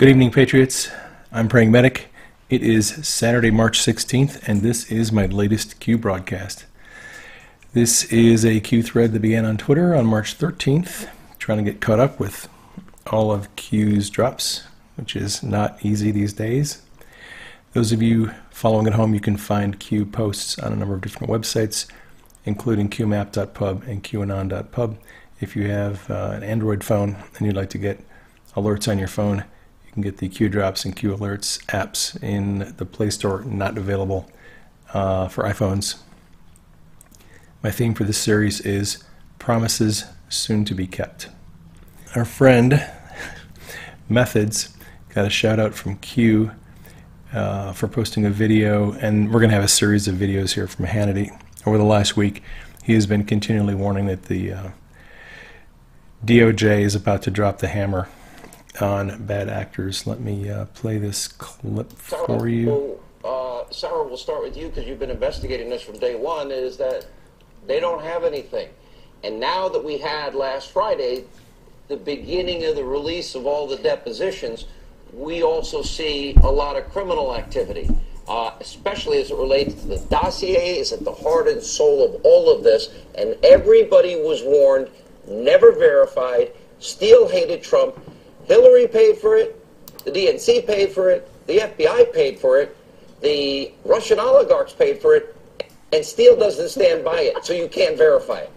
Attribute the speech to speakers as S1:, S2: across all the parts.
S1: Good evening, Patriots. I'm Praying Medic. It is Saturday, March 16th, and this is my latest Q broadcast. This is a Q thread that began on Twitter on March 13th, trying to get caught up with all of Q's drops, which is not easy these days. Those of you following at home, you can find Q posts on a number of different websites, including qmap.pub and qanon.pub. If you have an Android phone and you'd like to get alerts on your phone, you can get the Q Drops and Q Alerts apps in the Play Store, not available for iPhones. My theme for this series is Promises Soon to be Kept. Our friend Methods got a shout out from Q for posting a video, and we're going to have a series of videos here from Hannity. Over the last week, he has been continually warning that the DOJ is about to drop the hammer on bad actors. Let me play this clip for you.
S2: Sarah, we'll start with you because you've been investigating this from day one, is that they don't have anything. And now that we had last Friday the beginning of the release of all the depositions, we also see a lot of criminal activity, especially as it relates to the dossier, is at the heart and soul of all of this. And everybody was warned, never verified. Steele hated Trump. Hillary paid for it, the DNC paid for it, the FBI paid for it, the Russian oligarchs paid for it, and Steele doesn't stand by it, so you can't verify it.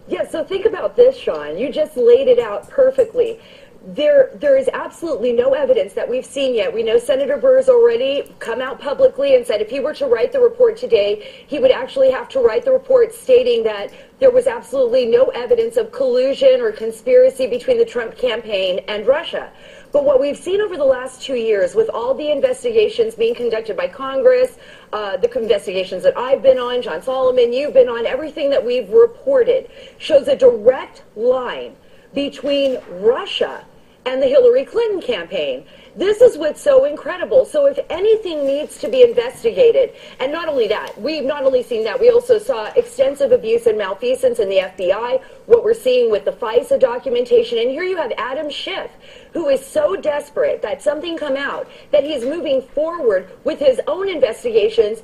S3: Yeah, so think about this, Sean. You just laid it out perfectly. There is absolutely no evidence that we've seen yet. We know Senator Burr's already come out publicly and said if he were to write the report today, he would actually have to write the report stating that there was absolutely no evidence of collusion or conspiracy between the Trump campaign and Russia. But what we've seen over the last 2 years with all the investigations being conducted by Congress, the investigations that I've been on, John Solomon, you've been on, everything that we've reported shows a direct line between Russia and the Hillary Clinton campaign. This is what's so incredible. So if anything needs to be investigated, and not only that, we've not only seen that, we also saw extensive abuse and malfeasance in the FBI, what we're seeing with the FISA documentation, and here you have Adam Schiff, who is so desperate that something come out that he's moving forward with his own investigations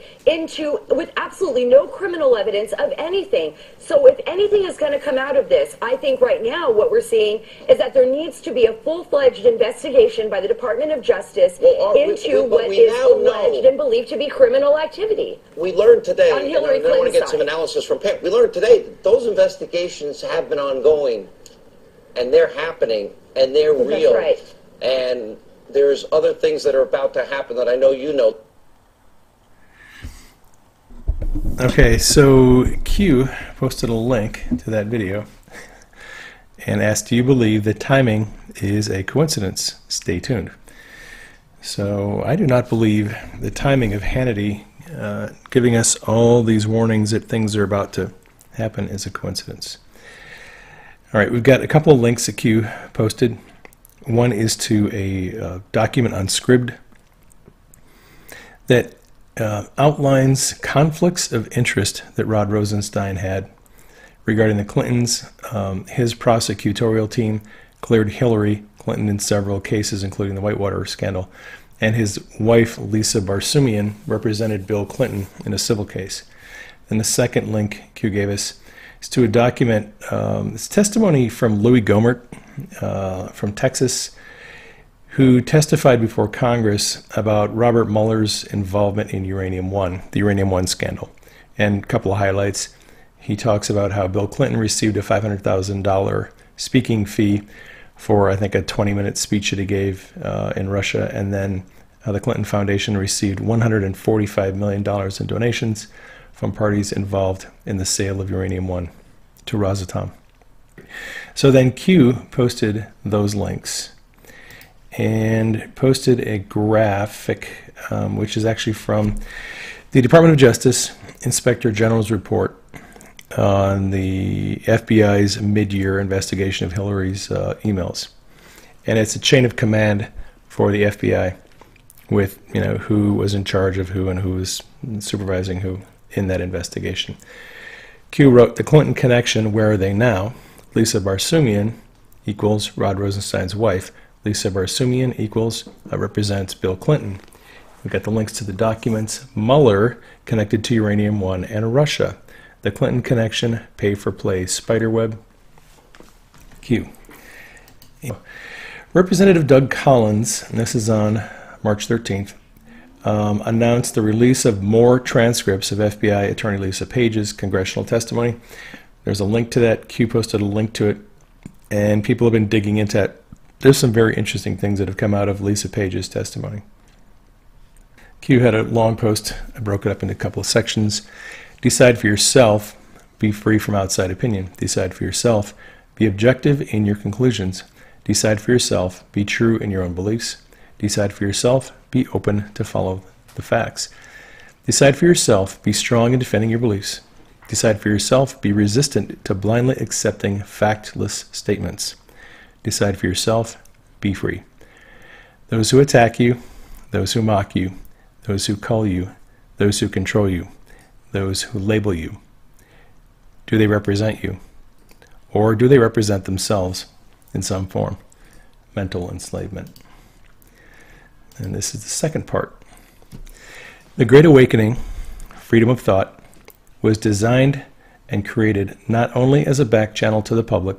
S3: with absolutely no criminal evidence of anything. So if anything is going to come out of this, I think right now what we're seeing is that there needs to be a full-fledged investigation by the Department of Justice into what is alleged and believed to be criminal activity.
S2: We learned today,
S3: on Hillary
S2: and I want to get
S3: Clinton's
S2: some
S3: side.
S2: analysis from Pam. We learned today that those investigations have been ongoing, and they're happening, and they're real.
S3: That's right.
S2: And there's other things that are about to happen that I know you know.
S1: Okay, so Q posted a link to that video and asked, do you believe that timing is a coincidence? Stay tuned. So I do not believe the timing of Hannity giving us all these warnings that things are about to happen is a coincidence. All right, we've got a couple of links that Q posted. One is to a document on Scribd that outlines conflicts of interest that Rod Rosenstein had regarding the Clintons. His prosecutorial team cleared Hillary Clinton in several cases, including the Whitewater scandal, and his wife, Lisa Barsumian, represented Bill Clinton in a civil case. And the second link Q gave us is to a document, it's testimony from Louis Gohmert from Texas, who testified before Congress about Robert Mueller's involvement in Uranium One, the Uranium One scandal. And a couple of highlights. He talks about how Bill Clinton received a $500,000 speaking fee for, I think, a 20-minute speech that he gave in Russia, and then the Clinton Foundation received $145 million in donations from parties involved in the sale of Uranium One to Rosatom. So then Q posted those links and posted a graphic, which is actually from the Department of Justice Inspector General's report on the FBI's mid-year investigation of Hillary's emails. And it's a chain of command for the FBI with, who was in charge of who and who was supervising who in that investigation. Q wrote, the Clinton connection, where are they now? Lisa Barsumian equals Rod Rosenstein's wife, Lisa Barsumian equals represents Bill Clinton. We've got the links to the documents. Mueller connected to Uranium One and Russia. The Clinton connection, pay for play, spiderweb. Q. Representative Doug Collins, and this is on March 13th, announced the release of more transcripts of FBI Attorney Lisa Page's congressional testimony. There's a link to that. Q posted a link to it, and people have been digging into it. There's some very interesting things that have come out of Lisa Page's testimony. Q had a long post. I broke it up into a couple of sections. Decide for yourself. Be free from outside opinion. Decide for yourself. Be objective in your conclusions. Decide for yourself. Be true in your own beliefs. Decide for yourself. Be open to follow the facts. Decide for yourself. Be strong in defending your beliefs. Decide for yourself. Be resistant to blindly accepting factless statements. Decide for yourself. Be free. Those who attack you, those who mock you, those who call you, those who control you, those who label you, do they represent you? Or do they represent themselves in some form? Mental enslavement. And this is the second part. The Great Awakening, freedom of thought, was designed and created not only as a back channel to the public,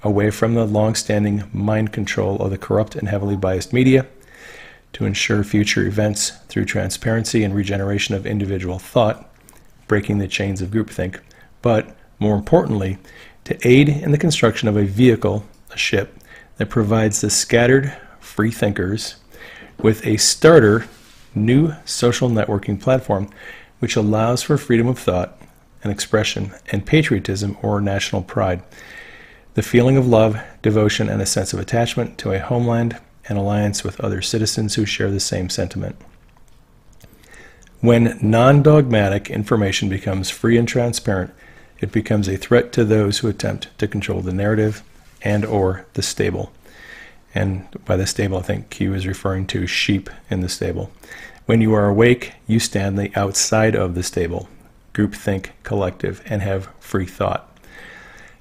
S1: away from the long-standing mind control of the corrupt and heavily biased media, to ensure future events through transparency and regeneration of individual thought, breaking the chains of groupthink, but more importantly, to aid in the construction of a vehicle, a ship, that provides the scattered free thinkers with a starter, new social networking platform which allows for freedom of thought and expression and patriotism or national pride, the feeling of love, devotion, and a sense of attachment to a homeland and alliance with other citizens who share the same sentiment. When non-dogmatic information becomes free and transparent, it becomes a threat to those who attempt to control the narrative and or the stable. And by the stable, I think Q is referring to sheep in the stable. When you are awake, you stand the outside of the stable, groupthink, collective, and have free thought.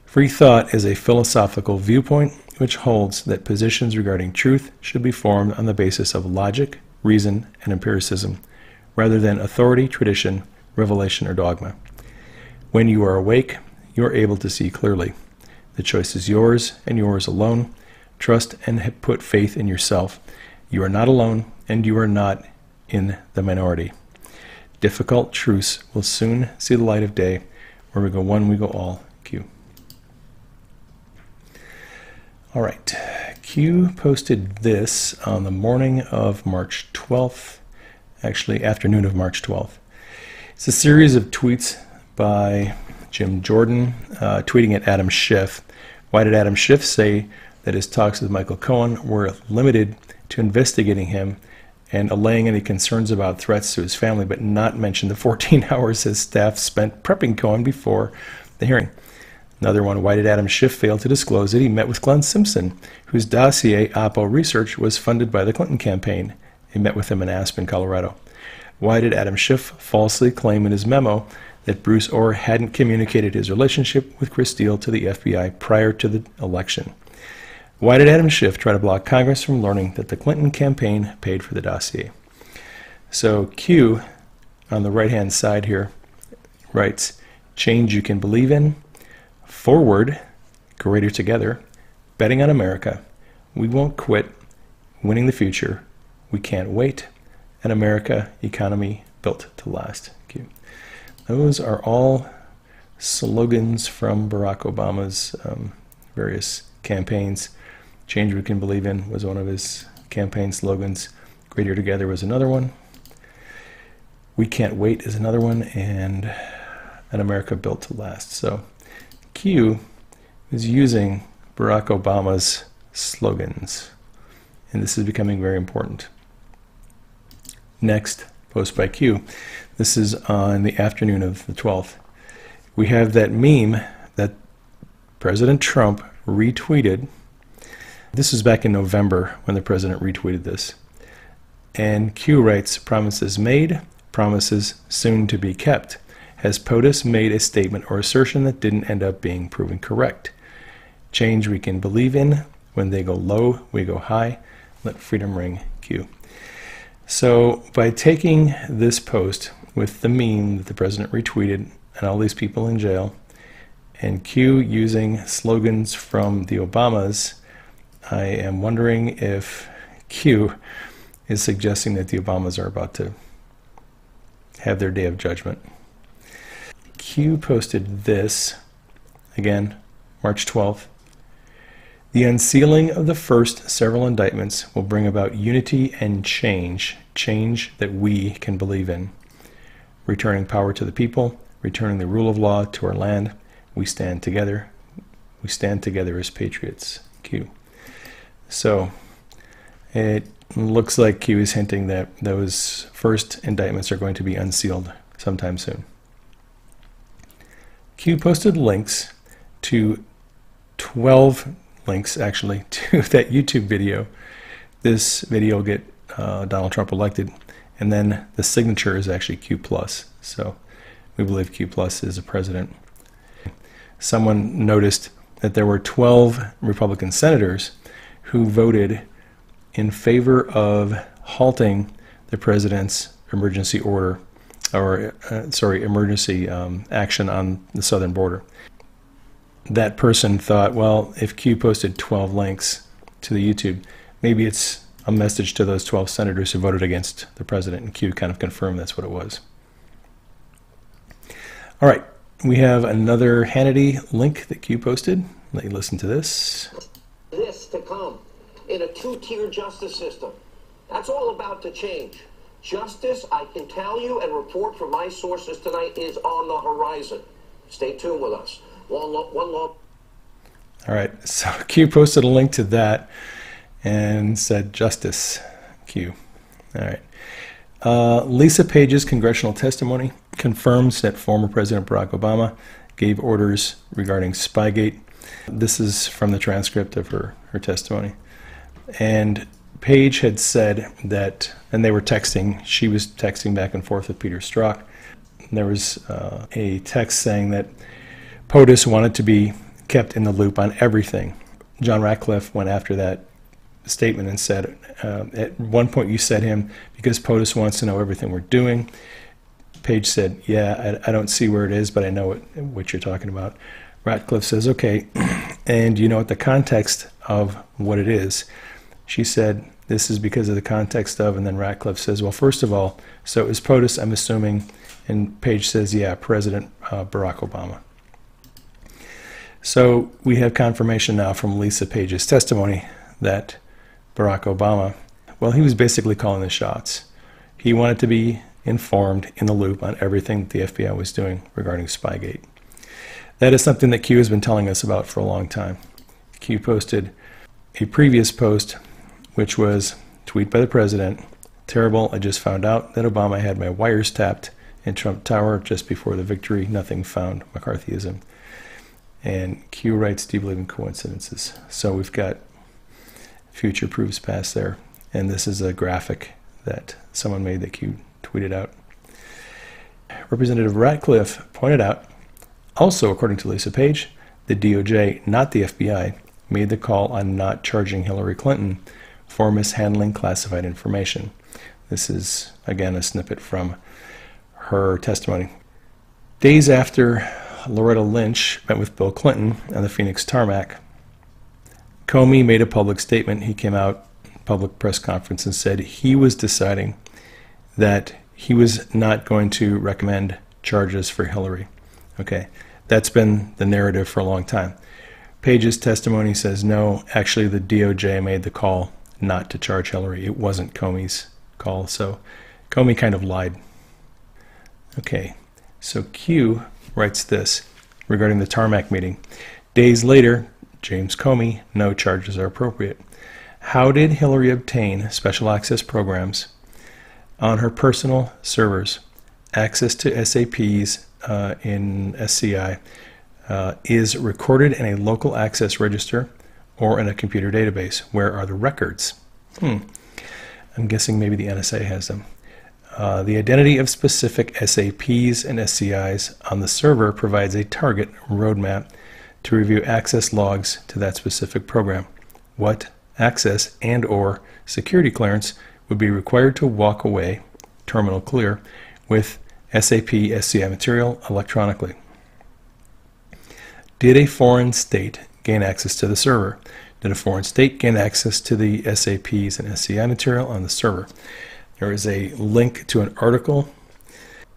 S1: Free thought is a philosophical viewpoint which holds that positions regarding truth should be formed on the basis of logic, reason, and empiricism, rather than authority, tradition, revelation, or dogma. When you are awake, you are able to see clearly. The choice is yours and yours alone. Trust and put faith in yourself. You are not alone, and you are not in the minority. Difficult truths will soon see the light of day. Where we go one, we go all. Q. All right. Q posted this on the morning of March 12th, actually afternoon of March 12th. It's a series of tweets by Jim Jordan, tweeting at Adam Schiff. Why did Adam Schiff say that his talks with Michael Cohen were limited to investigating him and allaying any concerns about threats to his family, but not mention the 14 hours his staff spent prepping Cohen before the hearing? Another one, why did Adam Schiff fail to disclose that he met with Glenn Simpson, whose dossier Oppo research was funded by the Clinton campaign? He met with him in Aspen, Colorado. Why did Adam Schiff falsely claim in his memo that Bruce Ohr hadn't communicated his relationship with Chris Steele to the FBI prior to the election? Why did Adam Schiff try to block Congress from learning that the Clinton campaign paid for the dossier? So Q, on the right-hand side here, writes, change you can believe in, forward, greater together, betting on America, we won't quit, winning the future, we can't wait, and America, economy built to last. Q. Those are all slogans from Barack Obama's various campaigns. Change we can believe in was one of his campaign slogans. Greater together was another one. We can't wait is another one, and an America built to last. So Q is using Barack Obama's slogans, and this is becoming very important. Next, post by Q. This is on the afternoon of the 12th. We have that meme that President Trump retweeted. This was back in November when the president retweeted this. And Q writes, promises made, promises soon to be kept. Has POTUS made a statement or assertion that didn't end up being proven correct? Change we can believe in, When they go low, we go high. Let freedom ring, Q. So by taking this post with the meme that the president retweeted and all these people in jail, and Q using slogans from the Obamas, I am wondering if Q is suggesting that the Obamas are about to have their day of judgment. Q posted this, again, March 12th. The unsealing of the first several indictments will bring about unity and change that we can believe in. Returning power to the people, returning the rule of law to our land. We stand together. We stand together as patriots. Q. So it looks like Q is hinting that those first indictments are going to be unsealed sometime soon. Q posted links to 12 links, actually, to that YouTube video. This video will get Donald Trump elected, and then the signature is actually Q+. So we believe Q+ is a president. Someone noticed that there were 12 Republican senators who voted in favor of halting the president's emergency order, or emergency action on the southern border. That person thought, well, if Q posted 12 links to the YouTube, maybe it's a message to those 12 senators who voted against the president, and Q kind of confirmed that's what it was. All right, we have another Hannity link that Q posted. Let you listen to this.
S2: This to come in a two-tier justice system. That's all about to change. Justice, I can tell you and report from my sources tonight, is on the horizon. Stay tuned with us. All
S1: right, so Q posted a link to that and said justice, Q. All right. Lisa Page's congressional testimony confirms that former President Barack Obama gave orders regarding Spygate. This is from the transcript of her testimony. And Page had said that, and they were texting, she was texting back and forth with Peter Strzok. There was a text saying that POTUS wanted to be kept in the loop on everything. John Ratcliffe went after that statement and said, at one point you said him, because POTUS wants to know everything we're doing. Page said, yeah, I don't see where it is, but I know what you're talking about. Ratcliffe says, okay, and you know what the context of what it is? She said, this is because of the context of, and then Ratcliffe says, well, first of all, so is POTUS, I'm assuming, and Page says, yeah, President Barack Obama. So we have confirmation now from Lisa Page's testimony that Barack Obama, well, he was basically calling the shots. He wanted to be informed, in the loop on everything that the FBI was doing regarding Spygate. That is something that Q has been telling us about for a long time. Q posted a previous post, which was tweet by the president, terrible, I just found out that Obama had my wires tapped in Trump Tower just before the victory, nothing found, McCarthyism. And Q writes, do you believe in coincidences? So we've got future proves past there. And this is a graphic that someone made that Q tweeted out. Representative Ratcliffe pointed out, also according to Lisa Page, the DOJ, not the FBI, made the call on not charging Hillary Clinton for mishandling classified information. This is, again, a snippet from her testimony. Days after Loretta Lynch met with Bill Clinton on the Phoenix tarmac, Comey made a public statement. He came out, public press conference, and said he was deciding that he was not going to recommend charges for Hillary. Okay, that's been the narrative for a long time. Page's testimony says, no, actually the DOJ made the call not to charge Hillary. It wasn't Comey's call, so Comey kind of lied. Okay, so Q writes this regarding the tarmac meeting. Days later, James Comey, no charges are appropriate. How did Hillary obtain special access programs on her personal servers? Access to SAPs in SCI is recorded in a local access register or in a computer database. Where are the records? I'm guessing maybe the NSA has them. The identity of specific SAPs and SCIs on the server provides a target roadmap to review access logs to that specific program. what access and/or security clearance would be required to walk away, terminal clear, with SAP SCI material electronically. Did a foreign state gain access to the server? Did a foreign state gain access to the SAPs and SCI material on the server? There is a link to an article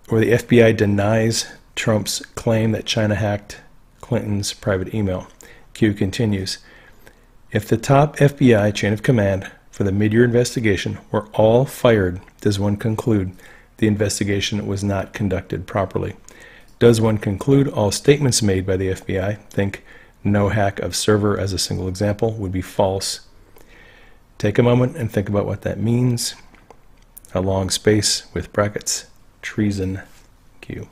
S1: where the FBI denies Trump's claim that China hacked Clinton's private email. Q continues, if the top FBI chain of command for the mid-year investigation were all fired, does one conclude the investigation was not conducted properly? Does one conclude all statements made by the FBI, think no hack of server as a single example, would be false? Take a moment and think about what that means. A long space with brackets, treason, Q.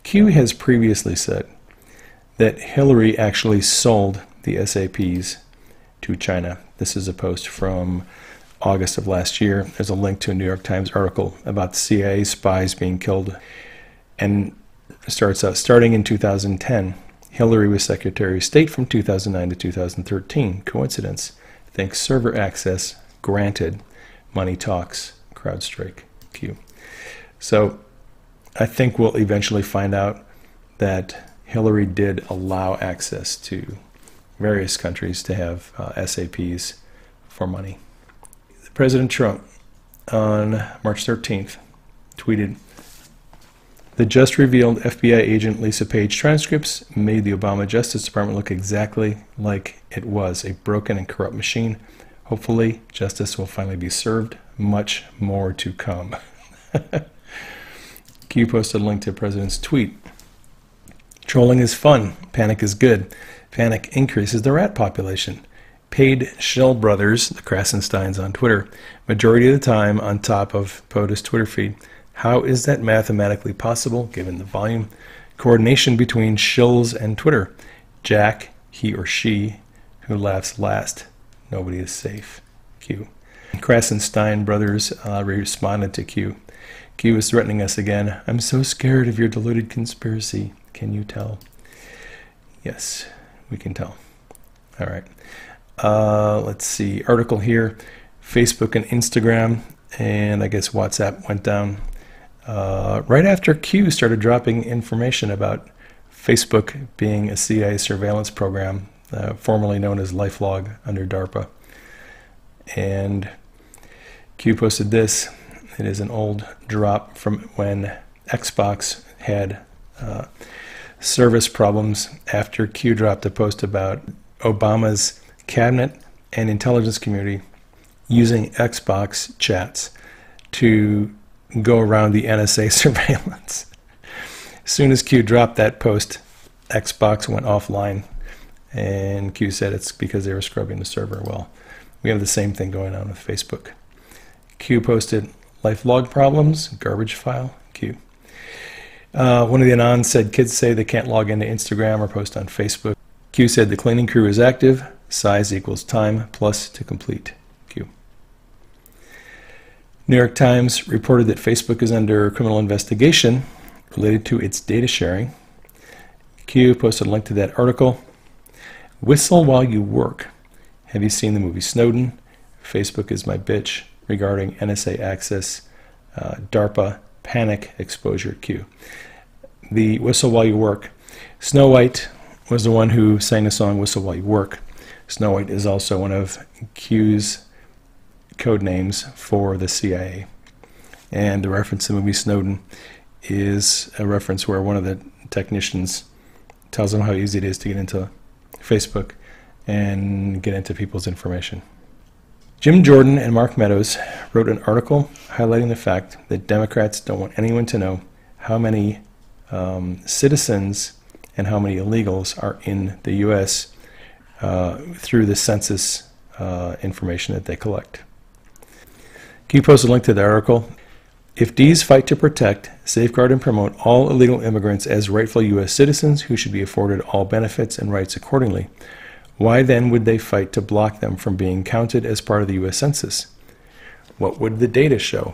S1: Q has previously said that Hillary actually sold the SAPs to China. This is a post from August of last year. There's a link to a New York Times article about the CIA spies being killed, and starts out, starting in 2010, Hillary was Secretary of State from 2009 to 2013. Coincidence? Think server access granted. Money talks. CrowdStrike. Q. So I think we'll eventually find out that Hillary did allow access to various countries to have SAPs for money. President Trump on March 13th tweeted, the just revealed FBI agent Lisa Page transcripts made the Obama Justice Department look exactly like it was, a broken and corrupt machine. Hopefully, justice will finally be served. Much more to come. Q posted a link to the president's tweet. Trolling is fun. Panic is good. Panic increases the rat population. Paid shill brothers, the Krasensteins on Twitter, majority of the time on top of POTUS Twitter feed. How is that mathematically possible, given the volume? Coordination between shills and Twitter. Jack, he or she, who laughs last. Nobody is safe. Q. Krasenstein brothers responded to Q. Q is threatening us again. I'm so scared of your deluded conspiracy. Can you tell? Yes, we can tell. All right. Let's see. Article here. Facebook and Instagram, and I guess WhatsApp went down right after Q started dropping information about Facebook being a CIA surveillance program, formerly known as LifeLog under DARPA. And Q posted this. It is an old drop from when Xbox had service problems after Q dropped a post about Obama's cabinet and intelligence community using Xbox chats to go around the NSA surveillance. As soon as Q dropped that post, Xbox went offline, and Q said it's because they were scrubbing the server. Well, we have the same thing going on with Facebook. Q posted LifeLog problems, garbage file, Q. One of the Anons said kids say they can't log into Instagram or post on Facebook. Q said the cleaning crew is active, size equals time plus to complete, Q. New York Times reported that Facebook is under criminal investigation related to its data sharing. Q posted a link to that article. Whistle while you work. Have you seen the movie Snowden? Facebook is my bitch regarding NSA access, DARPA, panic exposure, Q. The whistle while you work. Snow White was the one who sang the song Whistle While You Work. Snow White is also one of Q's code names for the CIA. And the reference to the movie Snowden is a reference where one of the technicians tells them how easy it is to get into Facebook and get into people's information. Jim Jordan and Mark Meadows wrote an article highlighting the fact that Democrats don't want anyone to know how many citizens and how many illegals are in the U.S. Through the census information that they collect. Can you post a link to the article? If Ds fight to protect, safeguard, and promote all illegal immigrants as rightful U.S. citizens who should be afforded all benefits and rights accordingly, why then would they fight to block them from being counted as part of the U.S. Census? What would the data show?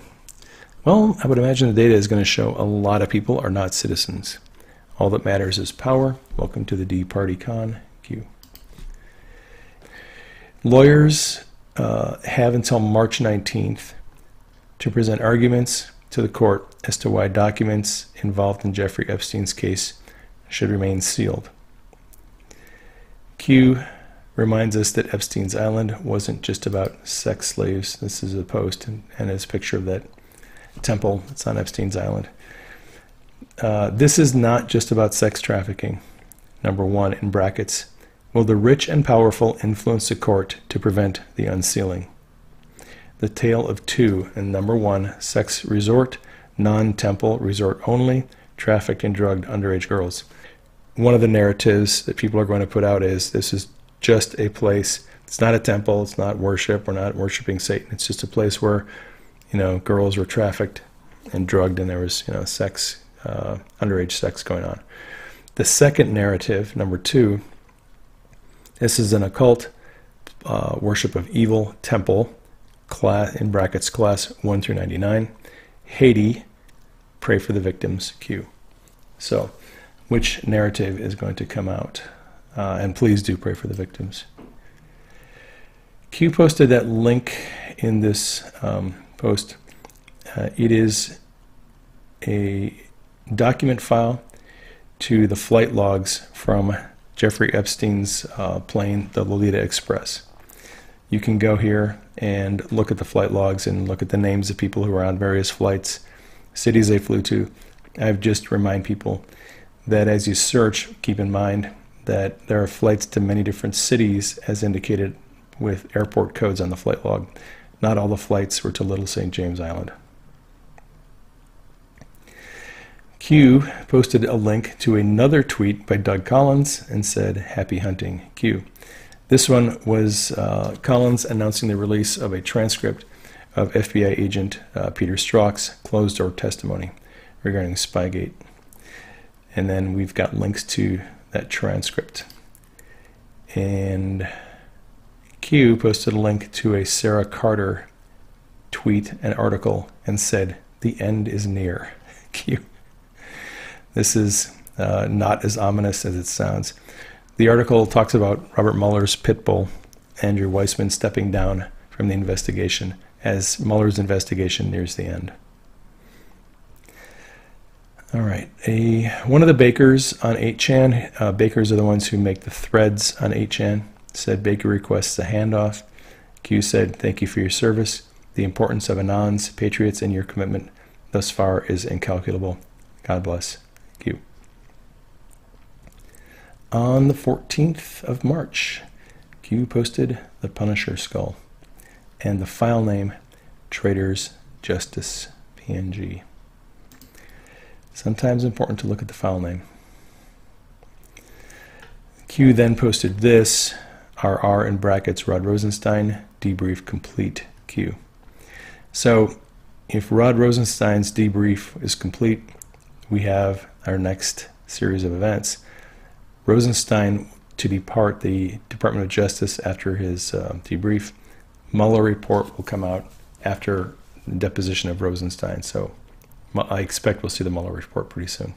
S1: Well, I would imagine the data is going to show a lot of people are not citizens. All that matters is power. Welcome to the D Party Con, Q. Lawyers have until March 19th to present arguments to the court as to why documents involved in Jeffrey Epstein's case should remain sealed. Q reminds us that Epstein's Island wasn't just about sex slaves. This is a post and his picture of that temple that's on Epstein's Island. This is not just about sex trafficking. Number 1, in brackets, will the rich and powerful influence the court to prevent the unsealing? The tale of two, and number 1, sex resort, non-temple resort only, trafficked and drugged underage girls. One of the narratives that people are going to put out is this is just a place. It's not a temple. It's not worship. We're not worshiping Satan. It's just a place where, girls were trafficked and drugged, and there was, sex, underage sex going on. The second narrative, number 2, this is an occult worship of evil temple, class, in brackets, class 1 through 99. Haiti, pray for the victims, Q. So, which narrative is going to come out? And please do pray for the victims. Q posted that link in this post. It is a document file to the flight logs from Jeffrey Epstein's plane, the Lolita Express. You can go here and look at the flight logs and look at the names of people who are on various flights, cities they flew to. I've just remind people that as you search, keep in mind that there are flights to many different cities as indicated with airport codes on the flight log. Not all the flights were to Little St. James Island. Q posted a link to another tweet by Doug Collins and said, "Happy hunting, Q." This one was Collins announcing the release of a transcript of FBI agent Peter Strzok's closed-door testimony regarding Spygate. And then we've got links to that transcript. And Q posted a link to a Sarah Carter tweet and article and said, "The end is near." Q. This is not as ominous as it sounds. The article talks about Robert Mueller's pit bull, Andrew Weissman, stepping down from the investigation as Mueller's investigation nears the end. All right, one of the bakers on 8chan, bakers are the ones who make the threads on 8chan, said baker requests a handoff. Q said, "Thank you for your service. The importance of Anons, patriots, and your commitment thus far is incalculable. God bless." Q. On the 14th of March, Q posted the Punisher skull and the file name Traitors Justice PNG. Sometimes important to look at the file name. Q then posted this, RR in brackets, Rod Rosenstein, debrief complete, Q. So if Rod Rosenstein's debrief is complete, we have our next series of events. Rosenstein to depart the Department of Justice after his debrief. Mueller report will come out after the deposition of Rosenstein. So I expect we'll see the Mueller report pretty soon.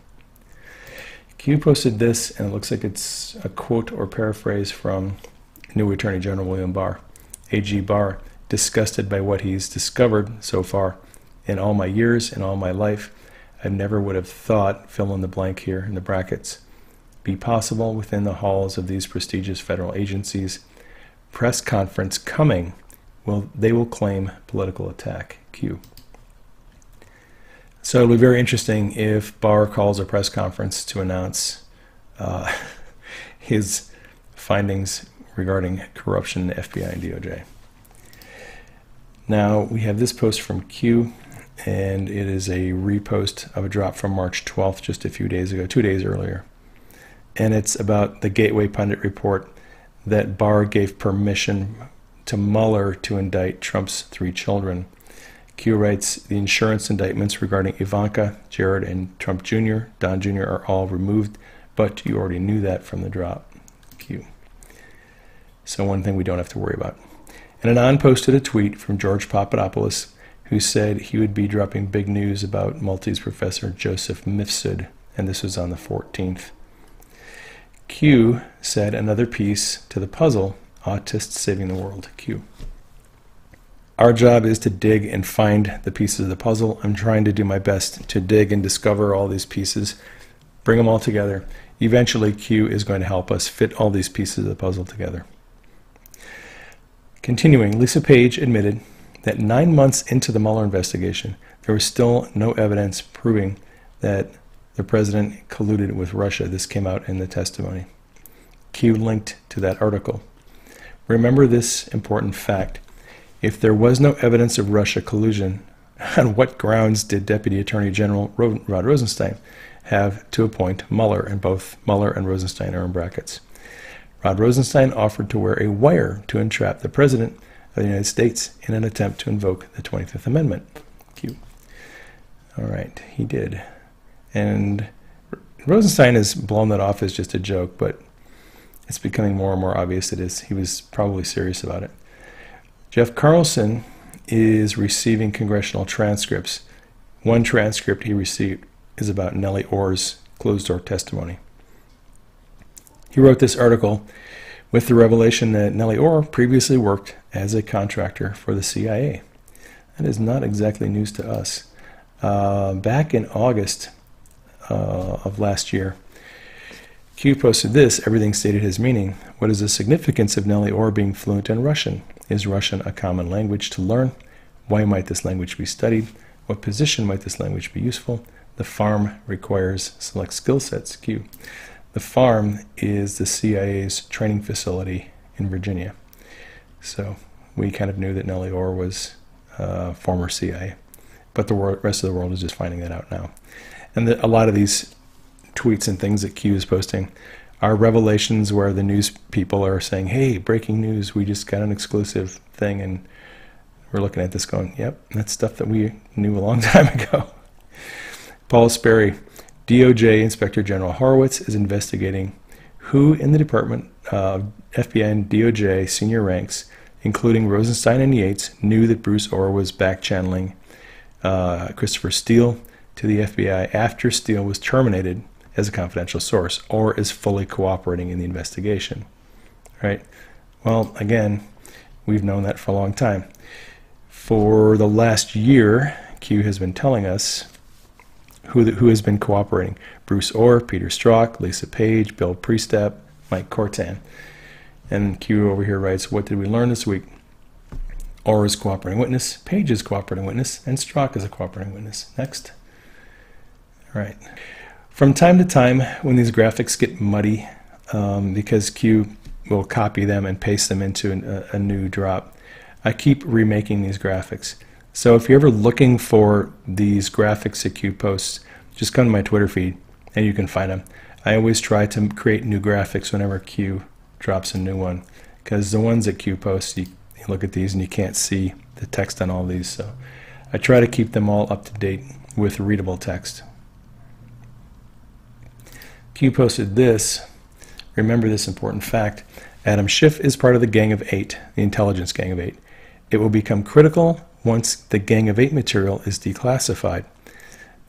S1: Q posted this, and it looks like it's a quote or paraphrase from new Attorney General William Barr. AG Barr, disgusted by what he's discovered so far. In all my years, in all my life, I never would have thought, fill in the blank here in the brackets, be possible within the halls of these prestigious federal agencies. Press conference coming. They will claim political attack. Q. So it'll be very interesting if Barr calls a press conference to announce his findings regarding corruption in the FBI and DOJ. Now we have this post from Q, and it is a repost of a drop from March 12th, just a few days ago, 2 days earlier. And it's about the Gateway Pundit report that Barr gave permission to Mueller to indict Trump's 3 children. Q writes, the insurance indictments regarding Ivanka, Jared, and Trump Jr., Don Jr. are all removed, but you already knew that from the drop. Q. So one thing we don't have to worry about. And Anon posted a tweet from George Papadopoulos, who said he would be dropping big news about Maltese professor Joseph Mifsud, and this was on the 14th. Q said another piece to the puzzle Autists Saving the World, Q. Our job is to dig and find the pieces of the puzzle. I'm trying to do my best to dig and discover all these pieces, bring them all together. Eventually, Q is going to help us fit all these pieces of the puzzle together. Continuing, Lisa Page admitted that 9 months into the Mueller investigation, there was still no evidence proving that the president colluded with Russia. This came out in the testimony. Q linked to that article. Remember this important fact. If there was no evidence of Russia collusion, on what grounds did Deputy Attorney General Rod Rosenstein have to appoint Mueller? And both Mueller and Rosenstein are in brackets. Rod Rosenstein offered to wear a wire to entrap the President of the United States in an attempt to invoke the 25th Amendment. Q. All right, he did. And Rosenstein has blown that off as just a joke, but it's becoming more and more obvious he was probably serious about it. Jeff Carlson is receiving congressional transcripts. One transcript he received is about Nellie Ohr's closed-door testimony. He wrote this article with the revelation that Nellie Ohr previously worked as a contractor for the CIA. That is not exactly news to us. Back in August of last year, Q posted this: everything stated his meaning. What is the significance of Nellie Ohr being fluent in Russian? Is Russian a common language to learn? Why might this language be studied? What position might this language be useful? The farm requires select skill sets. Q. The farm is the CIA's training facility in Virginia. So we kind of knew that Nellie Ohr was former CIA, but the rest of the world is just finding that out now. And a lot of these tweets and things that Q is posting are revelations where the news people are saying, hey, breaking news, we just got an exclusive thing, and we're looking at this going, yep, that's stuff that we knew a long time ago. Paul Sperry, DOJ Inspector General Horowitz is investigating who in the Department of FBI and DOJ senior ranks, including Rosenstein and Yates, knew that Bruce Ohr was back-channeling Christopher Steele to the FBI after Steele was terminated as a confidential source, or is fully cooperating in the investigation. Right? Well, again, we've known that for a long time. For the last year, Q has been telling us who has been cooperating. Bruce Ohr, Peter Strzok, Lisa Page, Bill Priestap, Mike Cortan. And Q over here writes, what did we learn this week? Ohr is cooperating witness, Page is cooperating witness, and Strzok is a cooperating witness. Next. All right. From time to time, when these graphics get muddy, because Q will copy them and paste them into a new drop, I keep remaking these graphics. So if you're ever looking for these graphics that Q posts, just come to my Twitter feed and you can find them. I always try to create new graphics whenever Q drops a new one, because the ones that Q posts, you look at these and you can't see the text on all these. So I try to keep them all up to date with readable text. Q posted this. Remember this important fact. Adam Schiff is part of the Gang of Eight, the intelligence Gang of Eight. It will become critical once the Gang of Eight material is declassified.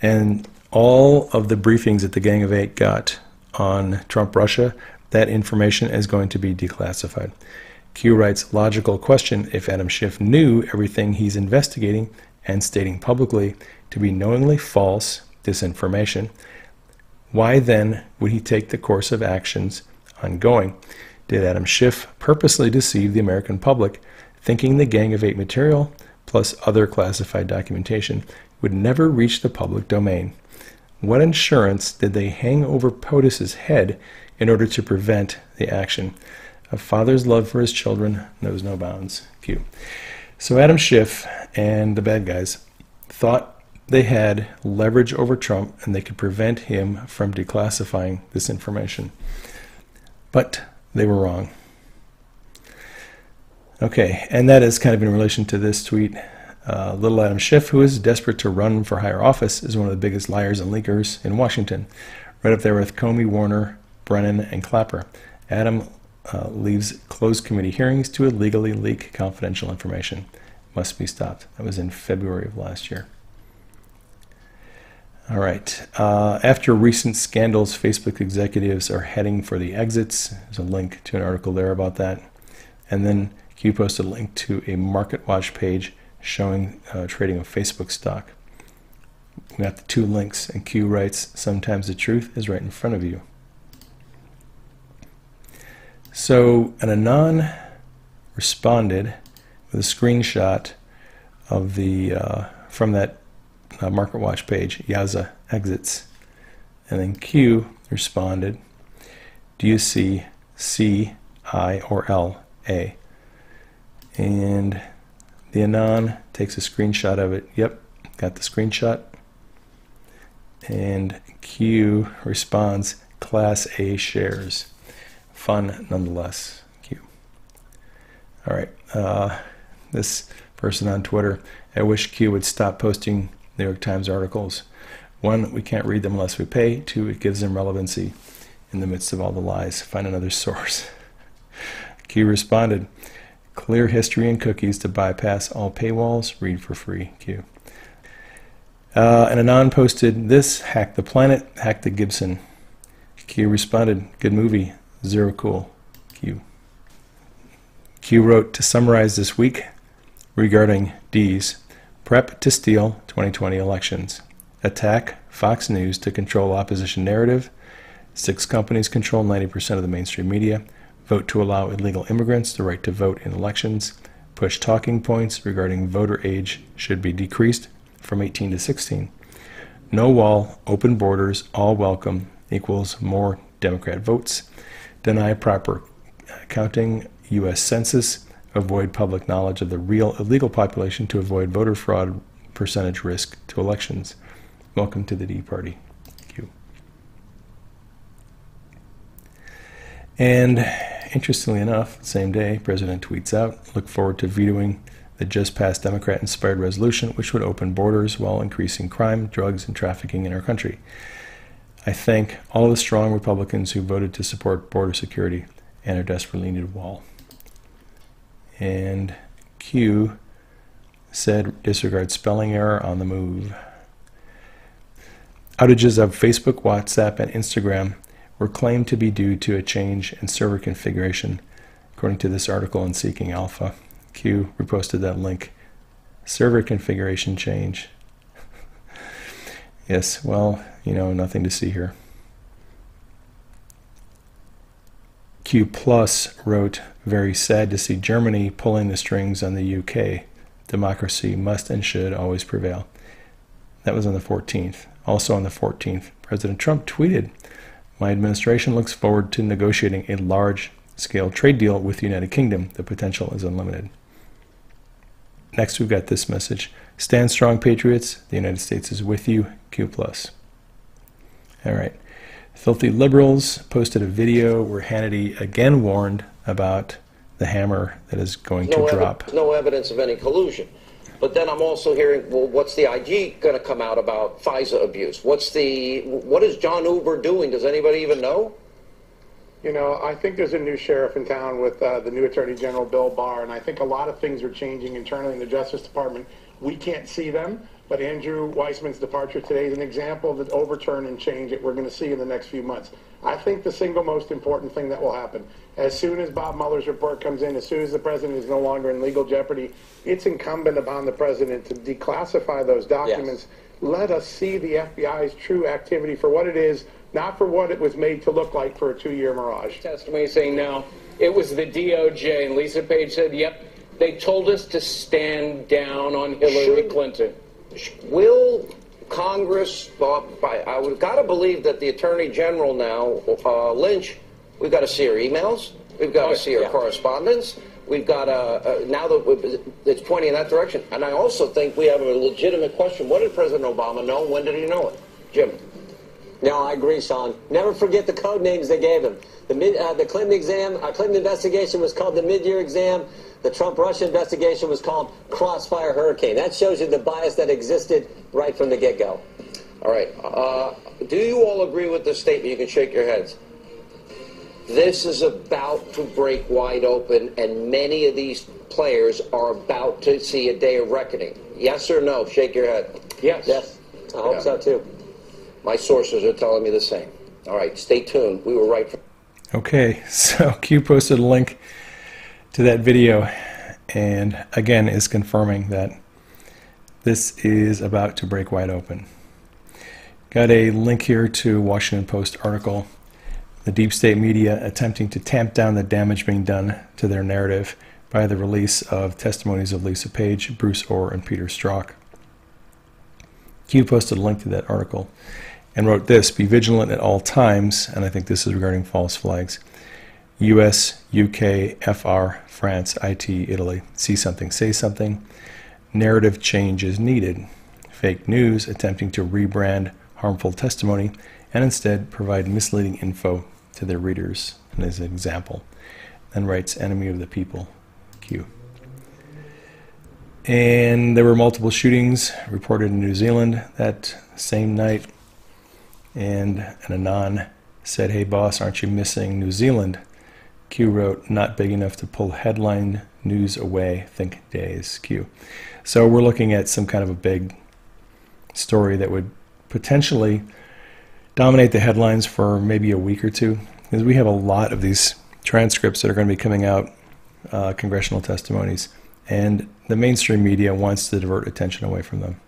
S1: And all of the briefings that the Gang of Eight got on Trump-Russia, that information is going to be declassified. Q writes, logical question, if Adam Schiff knew everything he's investigating and stating publicly to be knowingly false disinformation, why then would he take the course of actions ongoing? Did Adam Schiff purposely deceive the American public, thinking the Gang of Eight material, plus other classified documentation, would never reach the public domain? What insurance did they hang over POTUS's head in order to prevent the action? A father's love for his children knows no bounds. Q. So Adam Schiff and the bad guys thought they had leverage over Trump and they could prevent him from declassifying this information. But they were wrong. Okay, and that is kind of in relation to this tweet. Little Adam Schiff, who is desperate to run for higher office, is one of the biggest liars and leakers in Washington, right up there with Comey, Warner, Brennan, and Clapper. Adam leaves closed committee hearings to illegally leak confidential information. Must be stopped. That was in February of last year. All right. After recent scandals, Facebook executives are heading for the exits. There's a link to an article there about that. And then Q posted a link to a Market Watch page showing trading of Facebook stock. We got the two links, and Q writes, "Sometimes the truth is right in front of you." So an Anon responded with a screenshot of the from that Market Watch page, Yaza exits, and then Q responded, "Do you see C, I, or L, A?" And the Anon takes a screenshot of it. Yep, got the screenshot. And Q responds, "Class A shares." Fun nonetheless. Q. All right. This person on Twitter, "I wish Q would stop posting New York Times articles. 1, we can't read them unless we pay. 2, it gives them relevancy in the midst of all the lies. Find another source." Q responded, "Clear history and cookies to bypass all paywalls. Read for free." Q. And Anon posted this: "Hack the planet, hack the Gibson." Q responded, "Good movie, zero cool." Q. Q wrote, "To summarize this week regarding D's, prep to steal 2020 elections. Attack Fox News to control opposition narrative. 6 companies control 90% of the mainstream media. Vote to allow illegal immigrants the right to vote in elections. Push talking points regarding voter age should be decreased from 18 to 16. No wall, open borders, all welcome equals more Democrat votes. Deny proper counting U.S. Census. Avoid public knowledge of the real illegal population to avoid voter fraud percentage risk to elections. Welcome to the D Party." Q. And interestingly enough, same day, President tweets out, "Look forward to vetoing the just passed Democrat-inspired resolution which would open borders while increasing crime, drugs, and trafficking in our country. I thank all the strong Republicans who voted to support border security and our desperately needed wall." And Q said, "Disregard spelling error on the move." Outages of Facebook, WhatsApp, and Instagram were claimed to be due to a change in server configuration, according to this article in Seeking Alpha. Q reposted that link. Server configuration change. Yes, well, nothing to see here. Q Plus wrote, "Very sad to see Germany pulling the strings on the UK. Democracy must and should always prevail." That was on the 14th. Also on the 14th, President Trump tweeted, "My administration looks forward to negotiating a large-scale trade deal with the United Kingdom. The potential is unlimited." Next, we've got this message: "Stand strong, patriots. The United States is with you. Q+." All right. Filthy Liberals posted a video where Hannity again warned about the hammer that is going to drop.
S2: No evidence of any collusion. But then I'm also hearing, well, what's the IG going to come out about FISA abuse? What is John Uber doing? Does anybody even know?
S4: I think there's a new sheriff in town with the new Attorney General, Bill Barr, and I think a lot of things are changing internally in the Justice Department. We can't see them, but Andrew Weissman's departure today is an example of the overturn and change that we're going to see in the next few months. I think the single most important thing that will happen, as soon as Bob Mueller's report comes in, as soon as the president is no longer in legal jeopardy, it's incumbent upon the president to declassify those documents. Yes. Let us see the FBI's true activity for what it is, not for what it was made to look like for a 2-year mirage.
S5: Testimony saying no, it was the DOJ, and Lisa Page said, yep, they told us to stand down on Hillary Clinton.
S2: Will Congress, I would got to believe that the Attorney General now, Lynch, we've got to see her emails, we've got to see her correspondence, we've got to, now that it's pointing in that direction. And I also think we have a legitimate question. What did President Obama know? When did he know it? Jim.
S6: No, I agree, Sean. Never forget the code names they gave him. The Clinton exam, Clinton investigation was called the mid-year exam. The Trump-Russia investigation was called Crossfire Hurricane. That shows you the bias that existed right from the get-go.
S2: All right. Do you all agree with this statement? You can shake your heads. This is about to break wide open, and many of these players are about to see a day of reckoning. Yes or no? Shake your head.
S6: Yes. Yes. I hope so, too.
S2: My sources are telling me the same. All right, stay tuned. We were right.
S1: Okay, so Q posted a link to that video, and again is confirming that this is about to break wide open. Got a link here to a Washington Post article. The deep state media attempting to tamp down the damage being done to their narrative by the release of testimonies of Lisa Page, Bruce Orr, and Peter Strzok. Q posted a link to that article and wrote this: "Be vigilant at all times," and I think this is regarding false flags. US, UK, FR, France, IT, Italy. See something, say something. Narrative change is needed. Fake news attempting to rebrand harmful testimony and instead provide misleading info to their readers, and as an example. Then writes enemy of the people, Q. And there were multiple shootings reported in New Zealand that same night, and an Anon said, "Hey boss, aren't you missing New Zealand?" Q wrote, "Not big enough to pull headline news away, think days," Q. So we're looking at some kind of a big story that would potentially dominate the headlines for maybe a week or two, because we have a lot of these transcripts that are going to be coming out, congressional testimonies, and the mainstream media wants to divert attention away from them.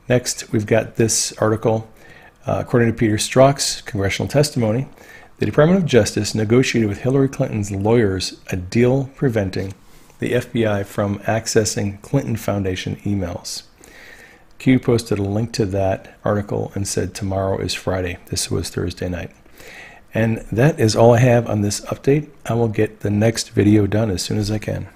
S1: Next, we've got this article. According to Peter Strzok's congressional testimony, the Department of Justice negotiated with Hillary Clinton's lawyers a deal preventing the FBI from accessing Clinton Foundation emails. Q posted a link to that article and said tomorrow is Friday. This was Thursday night. And that is all I have on this update. I will get the next video done as soon as I can.